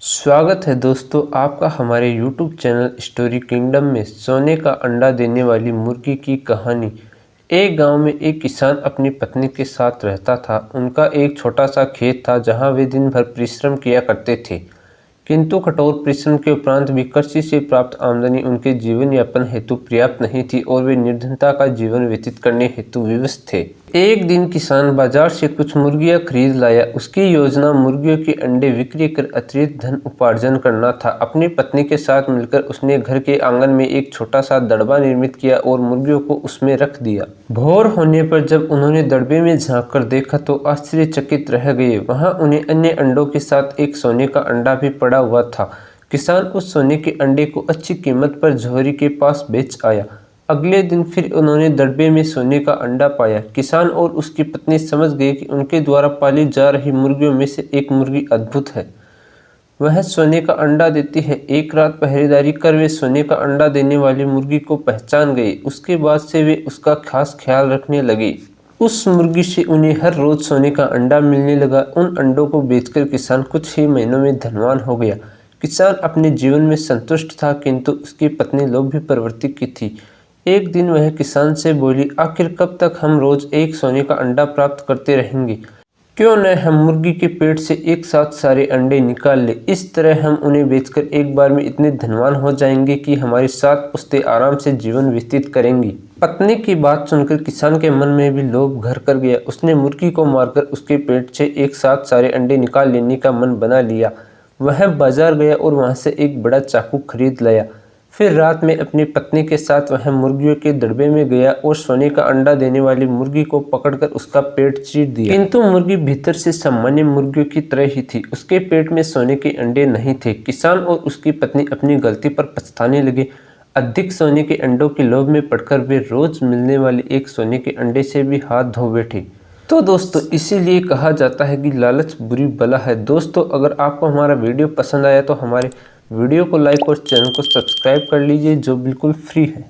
स्वागत है दोस्तों आपका हमारे YouTube चैनल स्टोरी किंगडम में। सोने का अंडा देने वाली मुर्गी की कहानी। एक गांव में एक किसान अपनी पत्नी के साथ रहता था। उनका एक छोटा सा खेत था जहां वे दिन भर परिश्रम किया करते थे, किंतु कठोर परिश्रम के उपरांत भी कृषि से प्राप्त आमदनी उनके जीवन यापन हेतु पर्याप्त नहीं थी और वे निर्धनता का जीवन व्यतीत करने हेतु विवश थे। एक दिन किसान बाजार से कुछ मुर्गियां खरीद लाया। उसकी योजना मुर्गियों के अंडे बिक्री कर अतिरिक्त धन उपार्जन करना था। अपनी पत्नी के साथ मिलकर उसने घर के आंगन में एक छोटा सा दड़बा निर्मित किया और मुर्गियों को उसमें रख दिया। भोर होने पर जब उन्होंने दड़बे में झांक कर देखा तो आश्चर्यचकित रह गए। वहां उन्हें अन्य अंडों के साथ एक सोने का अंडा भी पड़ा हुआ था। किसान उस सोने के अंडे को अच्छी कीमत पर जोहरी के पास बेच आया। अगले दिन फिर उन्होंने दड़बे में सोने का अंडा पाया। किसान और उसकी पत्नी समझ गए कि उनके द्वारा पाली जा रही मुर्गियों में से एक मुर्गी अद्भुत है, वह सोने का अंडा देती है। एक रात पहरेदारी कर वे सोने का अंडा देने वाली मुर्गी को पहचान गए। उसके बाद से वे उसका खास ख्याल रखने लगे। उस मुर्गी से उन्हें हर रोज सोने का अंडा मिलने लगा। उन अंडों को बेचकर किसान कुछ ही महीनों में धनवान हो गया। किसान अपने जीवन में संतुष्ट था, किंतु उसकी पत्नी लोभी प्रवृत्ति की थी। एक दिन वह किसान से बोली, आखिर कब तक हम रोज एक सोने का अंडा प्राप्त करते रहेंगे? क्यों न हम मुर्गी के पेट से एक साथ सारे अंडे निकाल ले। इस तरह हम उन्हें बेचकर एक बार में इतने धनवान हो जाएंगे कि हमारे साथ पुश्ते आराम से जीवन व्यतीत करेंगी। पत्नी की बात सुनकर किसान के मन में भी लोभ घर कर गया। उसने मुर्गी को मारकर उसके पेट से एक साथ सारे अंडे निकाल लेने का मन बना लिया। वह बाजार गया और वहां से एक बड़ा चाकू खरीद लाया। फिर रात में अपनी पत्नी के साथ वह मुर्गियों के दड़बे में गया और सोने का अंडा देने वाली मुर्गी को पकड़कर उसका पेट चीर दिया। किंतु मुर्गी भीतर से सामान्य मुर्गियों की तरह ही थी। उसके पेट में सोने के अंडे नहीं थे। किसान और उसकी पत्नी अपनी गलती पर पछताने लगे। अधिक सोने के अंडों के लोभ में पड़कर वे रोज मिलने वाले एक सोने के अंडे से भी हाथ धो बैठे। तो दोस्तों, इसीलिए कहा जाता है कि लालच बुरी बला है। दोस्तों, अगर आपको हमारा वीडियो पसंद आया तो हमारे वीडियो को लाइक और चैनल को सब्सक्राइब कर लीजिए, जो बिल्कुल फ्री है।